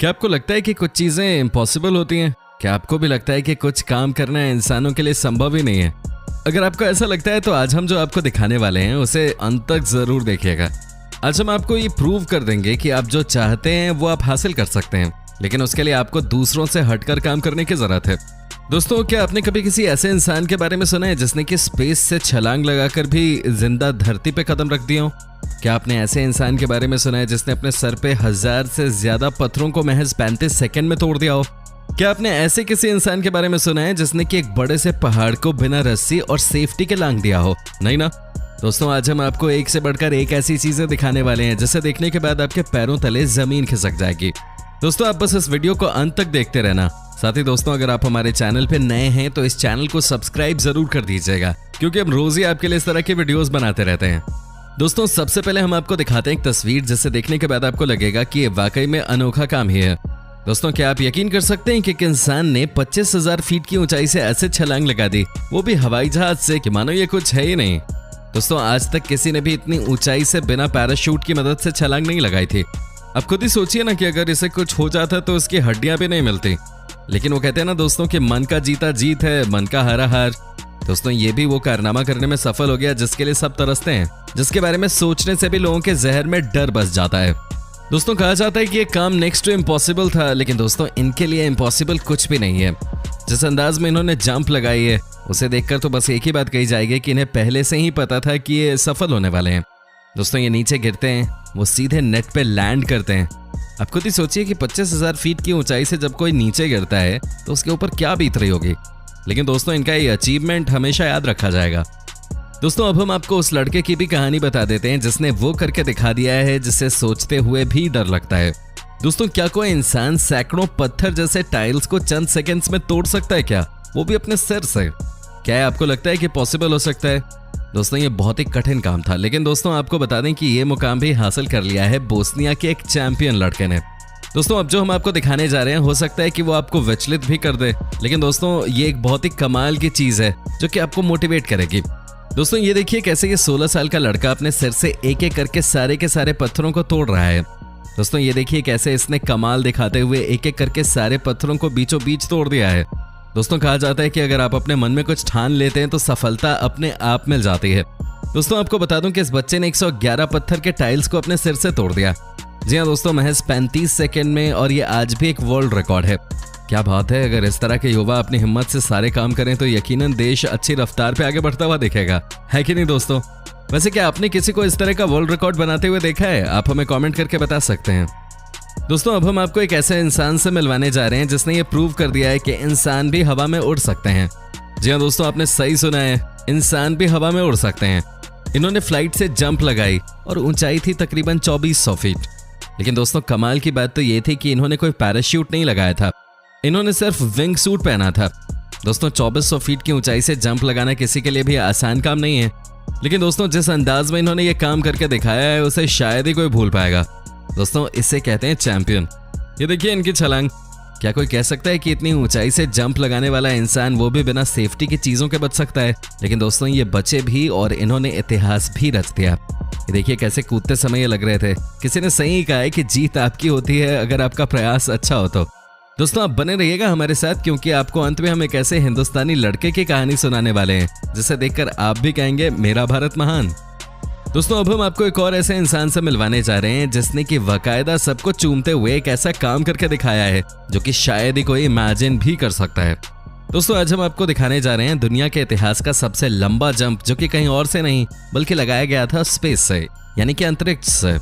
क्या आपको लगता है कि कुछ चीजें इम्पॉसिबल होती हैं? क्या आपको भी लगता है कि कुछ काम करना इंसानों के लिए संभव ही नहीं है? अगर आपको ऐसा लगता है तो आज हम जो आपको दिखाने वाले हैं उसे अंत तक जरूर देखिएगा। आज हम आपको ये प्रूव कर देंगे कि आप जो चाहते हैं वो आप हासिल कर सकते हैं, लेकिन उसके लिए आपको दूसरों से हटकर काम करने की जरूरत है। दोस्तों, क्या आपने कभी किसी ऐसे इंसान के बारे में सुना है जिसने कि स्पेस से छलांग लगाकर भी जिंदा धरती पे कदम रख दिया हो? क्या आपने ऐसे इंसान के बारे में सुना है जिसने अपने सर पे 1000 से ज्यादा पत्थरों को महज 35 सेकंड में तोड़ दिया हो? क्या आपने ऐसे किसी इंसान के बारे में सुना है जिसने कि एक बड़े से पहाड़ को बिना रस्सी और सेफ्टी के लांघ दिया हो? नहीं ना। दोस्तों, आज हम आपको एक से बढ़कर एक ऐसी चीजें दिखाने वाले हैं जिसे देखने के बाद आपके पैरों तले जमीन खिसक जाएगी। दोस्तों, आप बस इस वीडियो को अंत तक देखते रहना। साथ ही दोस्तों, अगर आप हमारे चैनल पे नए हैं तो इस चैनल को सब्सक्राइब जरूर कर दीजिएगा, क्योंकि हम रोज ही आपके लिए इस तरह के वीडियोस बनाते रहते हैं। दोस्तों, सबसे पहले हम आपको दिखाते हैं एक तस्वीर जिसे देखने के बाद आपको लगेगा कि ये वाकई में अनोखा काम ही है। दोस्तों, क्या आप यकीन कर सकते हैं कि एक इंसान ने 25,000 फीट की ऊंचाई से ऐसे छलांग लगा दी, वो भी हवाई जहाज से, कि मानो ये कुछ है ही नहीं। दोस्तों, आज तक किसी ने भी इतनी ऊंचाई से बिना पैराशूट की मदद से छलांग नहीं लगाई थी। अब खुद ही सोचिए ना कि अगर इसे कुछ हो जाता तो उसकी हड्डियां भी नहीं मिलती। लेकिन वो कहते हैं ना दोस्तों कि मन का जीता जीत है, मन का हारा हार। दोस्तों, ये भी वो कारनामा करने में सफल हो गया जिसके लिए सब तरसते हैं, जिसके बारे में सोचने से भी लोगों के जहर में डर बस जाता है। दोस्तों, कहा जाता है कि ये काम नेक्स्ट टू इम्पॉसिबल था, लेकिन दोस्तों इनके लिए इम्पॉसिबल कुछ भी नहीं है। जिस अंदाज में इन्होंने जंप लगाई है उसे देखकर तो बस एक ही बात कही जाएगी कि इन्हें पहले से ही पता था कि ये सफल होने वाले हैं। दोस्तों, ये नीचे गिरते हैं, वो सीधे नेट पे लैंड करते हैं। आप खुद ही सोचिए कि 25,000 फीट की ऊंचाई से जब कोई नीचे गिरता है तो उसके ऊपर क्या बीत रही होगी। लेकिन दोस्तों, इनका ये अचीवमेंट हमेशा याद रखा जाएगा। दोस्तों, अब हम आपको उस लड़के की भी कहानी बता देते हैं जिसने वो करके दिखा दिया है जिसे सोचते हुए भी डर लगता है। दोस्तों, क्या कोई इंसान सैकड़ों पत्थर जैसे टाइल्स को चंद सेकंड्स में तोड़ सकता है क्या, वो भी अपने सिर से? क्या आपको लगता है कि पॉसिबल हो सकता है? दोस्तों, ये बहुत ही कठिन काम था, लेकिन दोस्तों आपको बता दें कि ये मुकाम भी हासिल कर लिया है बोस्निया के एक चैंपियन लड़के ने। दोस्तों, अब जो हम आपको दिखाने जा रहे हैं हो सकता है कि वो आपको विचलित भी कर दे, लेकिन दोस्तों ये एक बहुत ही कमाल की चीज है जो कि आपको मोटिवेट करेगी। दोस्तों, ये देखिए कैसे ये 16 साल का लड़का अपने सिर से एक एक करके सारे के सारे पत्थरों को तोड़ रहा है। दोस्तों, ये देखिए कैसे इसने कमाल दिखाते हुए एक एक करके सारे पत्थरों को बीचों बीच तोड़ दिया है। दोस्तों, कहा जाता है कि अगर आप अपने मन में कुछ ठान लेते हैं तो सफलता अपने आप मिल जाती है। दोस्तों, आपको बता दूं कि इस बच्चे ने 111 पत्थर के टाइल्स को अपने सिर से तोड़ दिया। जी हाँ दोस्तों, महज 35 सेकंड में, और ये आज भी एक वर्ल्ड रिकॉर्ड है। क्या बात है, अगर इस तरह के युवा अपनी हिम्मत से सारे काम करें तो यकीनन देश अच्छी रफ्तार पे आगे बढ़ता हुआ दिखेगा, है कि नहीं दोस्तों? वैसे क्या आपने किसी को इस तरह का वर्ल्ड रिकॉर्ड बनाते हुए देखा है? आप हमें कमेंट करके बता सकते हैं। दोस्तों, अब हम आपको एक ऐसे इंसान से मिलवाने जा रहे हैं जिसने ये प्रूव कर दिया है कि इंसान भी हवा में उड़ सकते हैं। जी हाँ दोस्तों, आपने सही सुना है, इंसान भी हवा में उड़ सकते हैं। इन्होंने फ्लाइट से जंप लगाई और ऊंचाई थी तकरीबन 2400 फीट। लेकिन दोस्तों, कमाल की बात तो ये थी कि इन्होंने कोई पैराशूट नहीं लगाया था, इन्होंने सिर्फ विंग सूट पहना था। दोस्तों, 2400 फीट की ऊंचाई से जंप लगाना किसी के लिए भी आसान काम नहीं है, लेकिन दोस्तों जिस अंदाज में इन्होंने ये काम करके दिखाया है उसे शायद ही कोई भूल पाएगा। दोस्तों, इसे कहते हैं चैंपियन। ये देखिए इनकी छलांग। क्या कोई कह सकता है कि इतनी ऊंचाई से जंप लगाने वाला इंसान, वो भी बिना सेफ्टी की चीजों के बच सकता है? लेकिन दोस्तों, ये बचे भी और इन्होंने इतिहास भी रच दिया। ये देखिए कैसे कूदते समय ये लग रहे थे। किसी ने सही कहा है कि जीत आपकी होती है अगर आपका प्रयास अच्छा हो तो। दोस्तों, आप बने रहिएगा हमारे साथ, क्योंकि आपको अंत में हम एक ऐसे हिंदुस्तानी लड़के की कहानी सुनाने वाले हैं जिसे देखकर आप भी कहेंगे मेरा भारत महान। दोस्तों, अब हम आपको एक और ऐसे इंसान से मिलवाने जा रहे हैं जिसने कि बाकायदा सबको चूमते हुए एक ऐसा काम करके दिखाया है जो कि शायद ही कोई इमेजिन भी कर सकता है। दोस्तों, आज हम आपको दिखाने जा रहे हैं दुनिया के इतिहास का सबसे लंबा जंप, जो कि कहीं और से नहीं बल्कि लगाया गया था स्पेस से, यानी कि अंतरिक्ष से।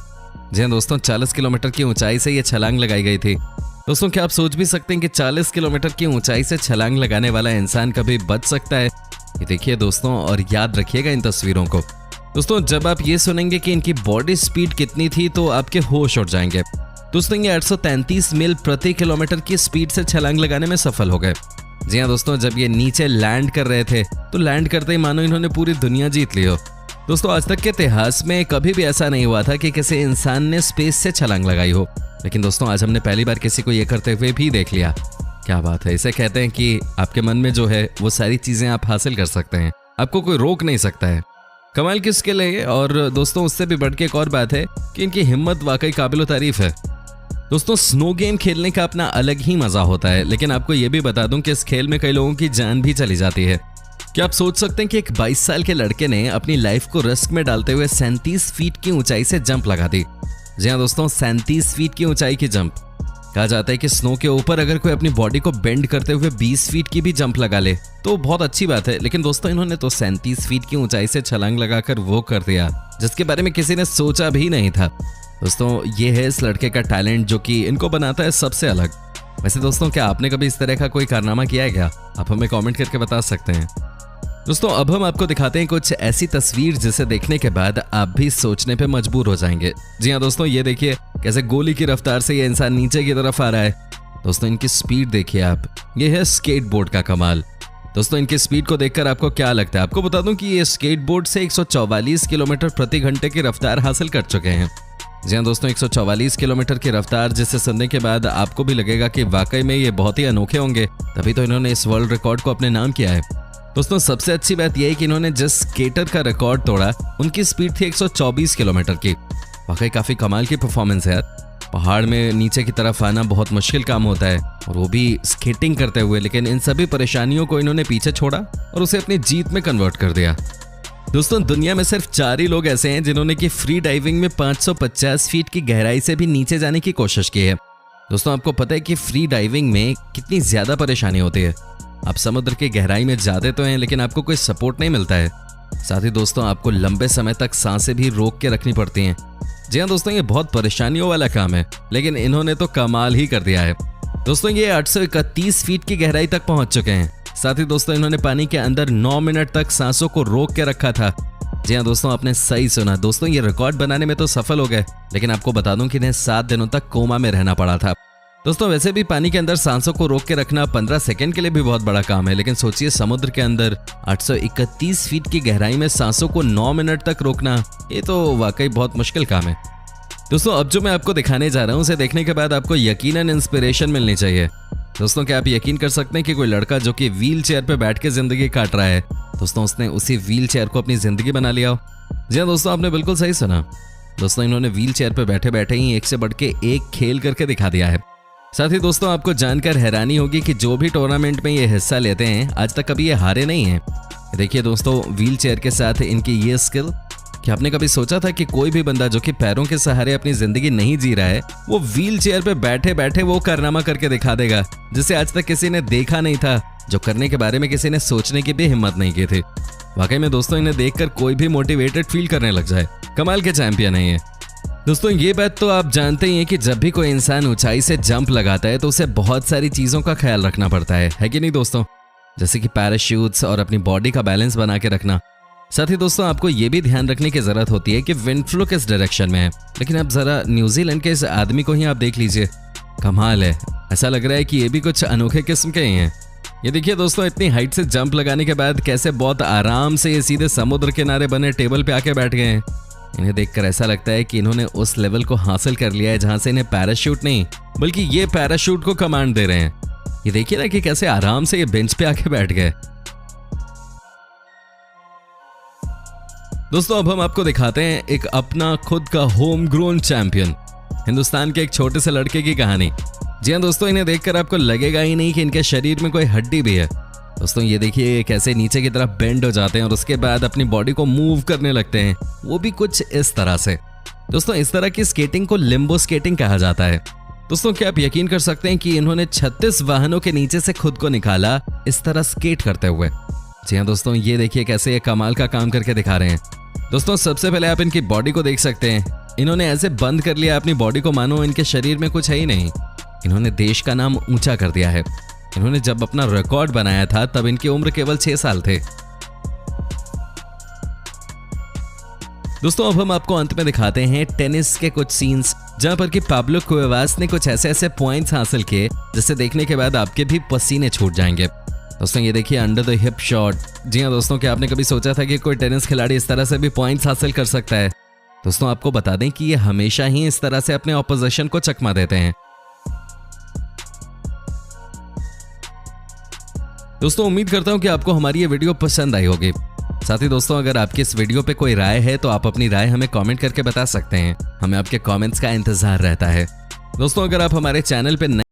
जी हाँ दोस्तों, 40 किलोमीटर की ऊंचाई से ये छलांग लगाई गई थी। दोस्तों, क्या आप सोच भी सकते हैं कि 40 किलोमीटर की ऊंचाई से छलांग लगाने वाला इंसान कभी बच सकता है? ये देखिए दोस्तों, और याद रखिएगा इन तस्वीरों को। दोस्तों, जब आप ये सुनेंगे कि इनकी बॉडी स्पीड कितनी थी तो आपके होश उड़ जाएंगे। दोस्तों, ये 833 मील प्रति किलोमीटर की स्पीड से छलांग लगाने में सफल हो गए। जी हाँ दोस्तों, जब ये नीचे लैंड कर रहे थे तो लैंड करते ही मानो इन्होंने पूरी दुनिया जीत ली हो। दोस्तों, आज तक के इतिहास में कभी भी ऐसा नहीं हुआ था कि किसी इंसान ने स्पेस से छलांग लगाई हो, लेकिन दोस्तों आज हमने पहली बार किसी को ये करते हुए भी देख लिया। क्या बात है, इसे कहते हैं कि आपके मन में जो है वो सारी चीजें आप हासिल कर सकते हैं, आपको कोई रोक नहीं सकता है। कमाल की स्किल है। और दोस्तों उससे भी बढ़ के एक और बात है कि इनकी हिम्मत वाकई काबिल तारीफ है। दोस्तों स्नो गेम खेलने का अपना अलग ही मजा होता है, लेकिन आपको ये भी बता दूं कि इस खेल में कई लोगों की जान भी चली जाती है। क्या आप सोच सकते हैं कि एक 22 साल के लड़के ने अपनी लाइफ को रिस्क में डालते हुए 37 फीट की ऊंचाई से जंप लगा दी। जी हाँ दोस्तों, 37 फीट की ऊंचाई की जंप। कहा जाता है कि स्नो के ऊपर अगर कोई अपनी बॉडी को बेंड करते हुए 20 फीट की भी जंप लगा ले तो बहुत अच्छी बात है, लेकिन दोस्तों इन्होंने तो 37 फीट की ऊंचाई से छलांग लगाकर वो कर दिया जिसके बारे में किसी ने सोचा भी नहीं था। दोस्तों ये है इस लड़के का टैलेंट जो कि इनको बनाता है सबसे अलग। वैसे दोस्तों क्या आपने कभी इस तरह का कोई कारनामा किया है क्या? आप हमें कमेंट करके बता सकते हैं। दोस्तों अब हम आपको दिखाते हैं कुछ ऐसी तस्वीर जिसे देखने के बाद आप भी सोचने पे मजबूर हो जाएंगे। जी हाँ दोस्तों, ये देखिए कैसे गोली की रफ्तार से ये इंसान नीचे की तरफ आ रहा है। दोस्तों इनकी स्पीड देखिए आप, ये है स्केटबोर्ड का कमाल। दोस्तों इनकी स्पीड को देखकर आपको क्या लगता है? आपको बता दूं कि ये स्केटबोर्ड से 144 किलोमीटर प्रति घंटे की रफ्तार हासिल कर चुके हैं। जी हाँ दोस्तों, 144 किलोमीटर की रफ्तार जिसे सुनने के बाद आपको भी लगेगा कि वाकई में ये बहुत ही अनोखे होंगे, तभी तो इन्होंने इस वर्ल्ड रिकॉर्ड को अपने नाम किया है। दोस्तों सबसे अच्छी बात यह है कि इन्होंने जिस स्केटर का रिकॉर्ड तोड़ा उनकी स्पीड थी 124 किलोमीटर की। वाकई काफी कमाल की परफॉर्मेंस है यार। पहाड़ में नीचे की तरफ आना बहुत मुश्किल काम होता है और वो भी स्केटिंग करते हुए, लेकिन इन सभी परेशानियों को इन्होंने पीछे छोड़ा और उसे अपनी जीत में कन्वर्ट कर दिया। दोस्तों दुनिया में सिर्फ 4 ही लोग ऐसे हैं जिन्होंने की फ्री डाइविंग में 550 फीट की गहराई से भी नीचे जाने की कोशिश की है। दोस्तों आपको पता है कि फ्री डाइविंग में कितनी ज्यादा परेशानी होती है। आप समुद्र की गहराई में जाते तो हैं लेकिन आपको कोई सपोर्ट नहीं मिलता है। साथ ही दोस्तों आपको लंबे समय तक सांसें भी रोक के रखनी पड़ती हैं। जी हाँ दोस्तों, ये बहुत परेशानियों वाला काम है, लेकिन इन्होंने तो कमाल ही कर दिया है। दोस्तों ये 831 फीट की गहराई तक पहुंच चुके हैं। साथ ही दोस्तों इन्होंने पानी के अंदर 9 मिनट तक सांसों को रोक के रखा था। जी हाँ दोस्तों, आपने सही सुना। दोस्तों ये रिकॉर्ड बनाने में तो सफल हो गए, लेकिन आपको बता दूं कि इन्हें 7 दिनों तक कोमा में रहना पड़ा था। दोस्तों वैसे भी पानी के अंदर सांसों को रोक के रखना 15 सेकंड के लिए भी बहुत बड़ा काम है, लेकिन सोचिए समुद्र के अंदर 831 फीट की गहराई में सांसों को 9 मिनट तक रोकना, ये तो वाकई बहुत मुश्किल काम है। दोस्तों अब जो मैं आपको दिखाने जा रहा हूँ उसे देखने के बाद आपको यकीनन इंस्पिरेशन मिलनी चाहिए। दोस्तों क्या आप यकीन कर सकते हैं कि कोई लड़का जो कि व्हील चेयर पर बैठ के जिंदगी काट रहा है, दोस्तों उसने उसी व्हील चेयर को अपनी जिंदगी बना लिया हो। जी हाँ दोस्तों, आपने बिल्कुल सही सुना। दोस्तों इन्होंने व्हील चेयर पर बैठे बैठे ही एक से बढ़ के एक खेल करके दिखा दिया है। साथ ही दोस्तों आपको जानकर हैरानी होगी कि जो भी टूर्नामेंट में ये हिस्सा लेते हैं आज तक कभी ये हारे नहीं हैं। देखिए दोस्तों व्हील चेयर के साथ इनकी ये स्किल। क्या आपने कभी सोचा था कि कोई भी बंदा जो कि पैरों के सहारे अपनी जिंदगी नहीं जी रहा है, वो व्हील चेयर पे बैठे बैठे वो कारनामा करके दिखा देगा जिसे आज तक किसी ने देखा नहीं था, जो करने के बारे में किसी ने सोचने की भी हिम्मत नहीं की थी। वाकई में दोस्तों इन्हें देखकर कोई भी मोटिवेटेड फील करने लग जाए। कमाल के चैंपियन है ये। दोस्तों ये बात तो आप जानते ही हैं कि जब भी कोई इंसान ऊंचाई से जंप लगाता है तो उसे बहुत सारी चीजों का ख्याल रखना पड़ता है कि नहीं दोस्तों? जैसे कि पैराशूट्स और अपनी बॉडी का बैलेंस बना के रखना। साथ ही दोस्तों आपको ये भी ध्यान रखने की जरूरत होती है कि विंड फ्लो किस डायरेक्शन में है। लेकिन अब जरा न्यूजीलैंड के इस आदमी को ही आप देख लीजिए, कमाल है। ऐसा लग रहा है कि ये भी कुछ अनोखे किस्म के ही हैं। ये देखिए दोस्तों इतनी हाइट से जंप लगाने के बाद कैसे बहुत आराम से ये सीधे समुद्र किनारे बने टेबल पे आके बैठ गए हैं। इन्हें देखकर ऐसा लगता है कि इन्होंने उस लेवल को हासिल कर लिया है जहां से इन्हें पैराशूट नहीं बल्कि ये पैराशूट को कमांड दे रहे हैं। ये देखिए ना कि कैसे आराम से ये बेंच पे आके बैठ गए। दोस्तों अब हम आपको दिखाते हैं एक अपना खुद का होम ग्रोन चैंपियन, हिंदुस्तान के एक छोटे से लड़के की कहानी। जी हाँ दोस्तों, इन्हें देखकर आपको लगेगा ही नहीं कि इनके शरीर में कोई हड्डी भी है। दोस्तों ये देखिए कैसे नीचे की तरफ बेंड हो जाते हैं और उसके बाद अपनी बॉडी को मूव करने लगते हैं, वो भी कुछ इस तरह से। दोस्तों इस तरह की स्केटिंग को लिम्बो स्केटिंग कहा जाता है। दोस्तों क्या आप यकीन कर सकते हैं कि इन्होंने 36 वाहनों के नीचे से खुद को निकाला इस तरह स्केट करते हुए। जी हाँ दोस्तों, ये देखिए कैसे ये कमाल का काम करके दिखा रहे हैं। दोस्तों सबसे पहले आप इनकी बॉडी को देख सकते हैं। इन्होंने ऐसे बंद कर लिया अपनी बॉडी को मानो इनके शरीर में कुछ है ही नहीं। इन्होंने देश का नाम ऊंचा कर दिया है। इन्होंने जब अपना रिकॉर्ड बनाया था तब इनकी उम्र केवल 6 साल थे। दोस्तों अब हम आपको अंत में दिखाते हैं टेनिस के कुछ सीन्स जहां पर कि पाब्लो कुएवास ने कुछ ऐसे पॉइंट्स हासिल किए जिसे देखने के बाद आपके भी पसीने छूट जाएंगे। दोस्तों ये देखिए अंडर द हिप शॉट। जी हाँ दोस्तों, क्या आपने कभी सोचा था कि कोई टेनिस खिलाड़ी इस तरह से भी पॉइंट्स हासिल कर सकता है? दोस्तों आपको बता दें कि ये हमेशा ही इस तरह से अपने ऑपोजिशन को चकमा देते हैं। दोस्तों उम्मीद करता हूं कि आपको हमारी ये वीडियो पसंद आई होगी। साथ ही दोस्तों अगर आपकी इस वीडियो पे कोई राय है तो आप अपनी राय हमें कमेंट करके बता सकते हैं। हमें आपके कमेंट्स का इंतजार रहता है। दोस्तों अगर आप हमारे चैनल पे